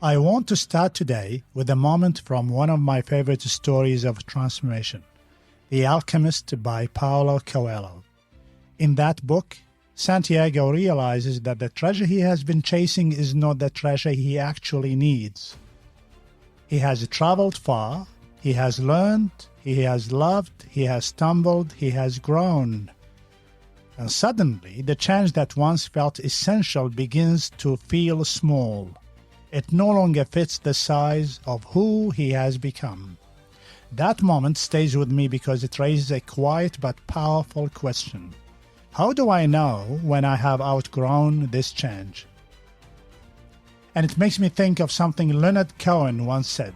I want to start today with a moment from one of my favorite stories of transformation, The Alchemist by Paulo Coelho. In that book, Santiago realizes that the treasure he has been chasing is not the treasure he actually needs. He has traveled far, he has learned, he has loved, he has stumbled, he has grown. And suddenly, the change that once felt essential begins to feel small. It no longer fits the size of who he has become. That moment stays with me because it raises a quiet but powerful question. How do I know when I have outgrown this change? And it makes me think of something Leonard Cohen once said.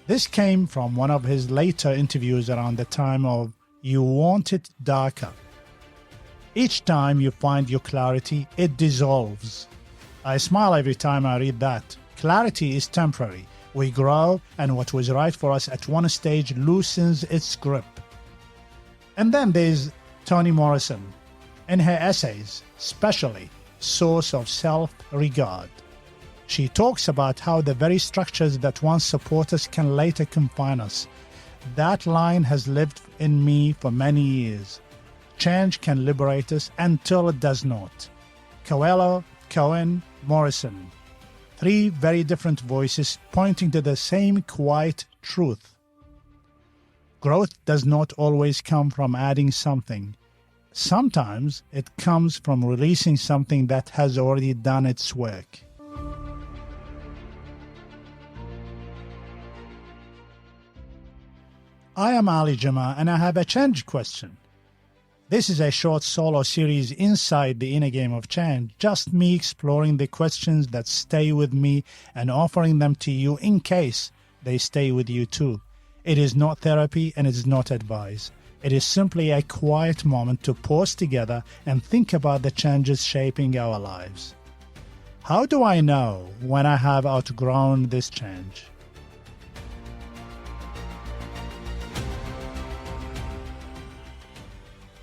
This came from one of his later interviews around the time of You Want It Darker. Each time you find your clarity, it dissolves. I smile every time I read that. Clarity is temporary. We grow, and what was right for us at one stage loosens its grip. And then there's Toni Morrison. In her essays, especially Source of Self-Regard, she talks about how the very structures that once support us can later confine us. That line has lived in me for many years. Change can liberate us until it does not. Coelho, Cohen, Morrison. Three very different voices pointing to the same quiet truth. Growth does not always come from adding something. Sometimes it comes from releasing something that has already done its work. I am Ali Jama, and I have a change question. This is a short solo series inside the inner game of change, just me exploring the questions that stay with me and offering them to you in case they stay with you too. It is not therapy and it is not advice. It is simply a quiet moment to pause together and think about the changes shaping our lives. How do I know when I have outgrown this change?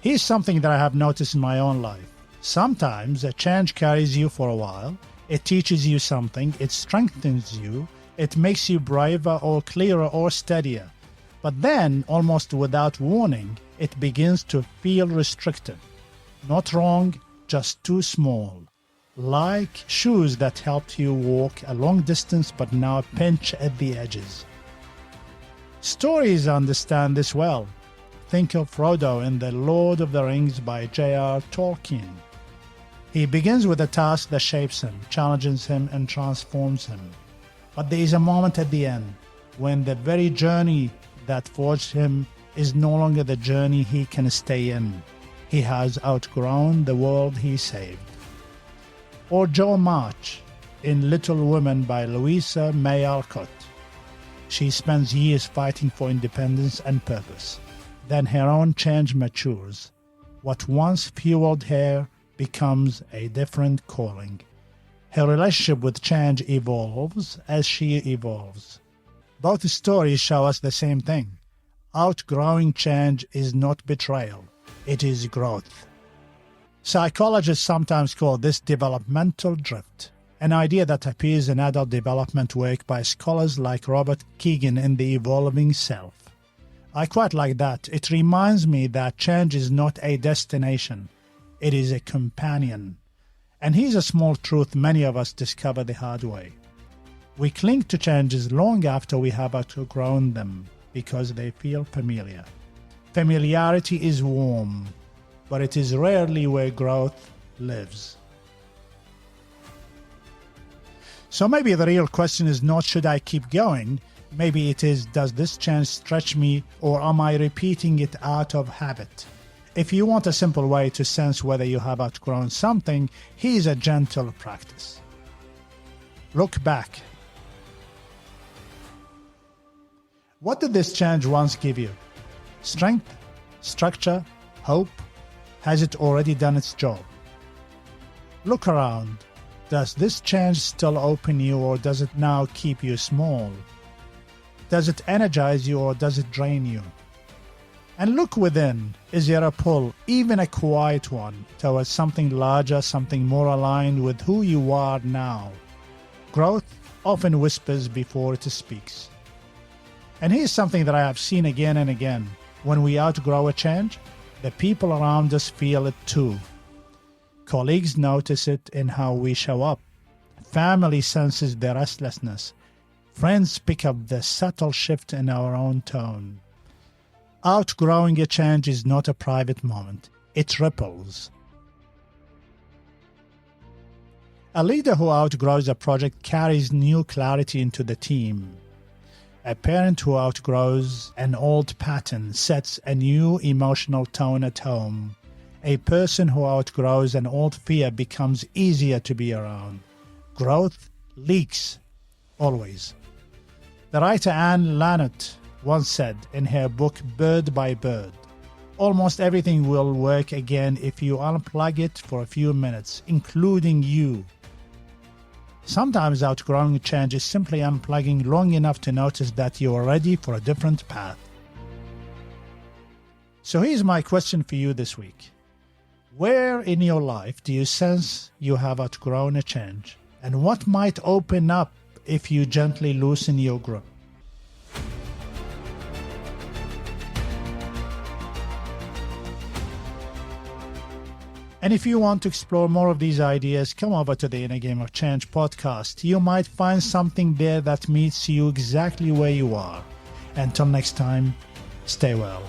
Here's something that I have noticed in my own life. Sometimes a change carries you for a while. It teaches you something. It strengthens you. It makes you braver or clearer or steadier. But then, almost without warning, it begins to feel restrictive. Not wrong, just too small. Like shoes that helped you walk a long distance but now pinch at the edges. Stories understand this well. Think of Frodo in The Lord of the Rings by J.R. Tolkien. He begins with a task that shapes him, challenges him, and transforms him. But there is a moment at the end when the very journey that forged him is no longer the journey he can stay in. He has outgrown the world he saved. Or Jo March in Little Women by Louisa May Alcott. She spends years fighting for independence and purpose. Then her own change matures. What once fueled her becomes a different calling. Her relationship with change evolves as she evolves. Both stories show us the same thing. Outgrowing change is not betrayal, it is growth. Psychologists sometimes call this developmental drift, an idea that appears in adult development work by scholars like Robert Kegan in The Evolving Self. I quite like that. It reminds me that change is not a destination. It is a companion. And here's a small truth many of us discover the hard way. We cling to changes long after we have outgrown them because they feel familiar. Familiarity is warm, but it is rarely where growth lives. So maybe the real question is not should I keep going? Maybe it is, does this change stretch me, or am I repeating it out of habit? If you want a simple way to sense whether you have outgrown something, here's a gentle practice. Look back. What did this change once give you? Strength? Structure? Hope? Has it already done its job? Look around. Does this change still open you, or does it now keep you small? Does it energize you, or does it drain you? And look within. Is there a pull, even a quiet one, towards something larger, something more aligned with who you are now? Growth often whispers before it speaks. And here's something that I have seen again and again. When we outgrow a change, the people around us feel it too. Colleagues notice it in how we show up. Family senses the restlessness. Friends pick up the subtle shift in our own tone. Outgrowing a change is not a private moment. It ripples. A leader who outgrows a project carries new clarity into the team. A parent who outgrows an old pattern sets a new emotional tone at home. A person who outgrows an old fear becomes easier to be around. Growth leaks, always. The writer Anne Lamott once said in her book Bird by Bird, almost everything will work again if you unplug it for a few minutes, including you. Sometimes outgrowing change is simply unplugging long enough to notice that you are ready for a different path. So here's my question for you this week. Where in your life do you sense you have outgrown a change? And what might open up if you gently loosen your grip? And if you want to explore more of these ideas, come over to the Inner Game of Change podcast. You might find something there that meets you exactly where you are. Until next time, stay well.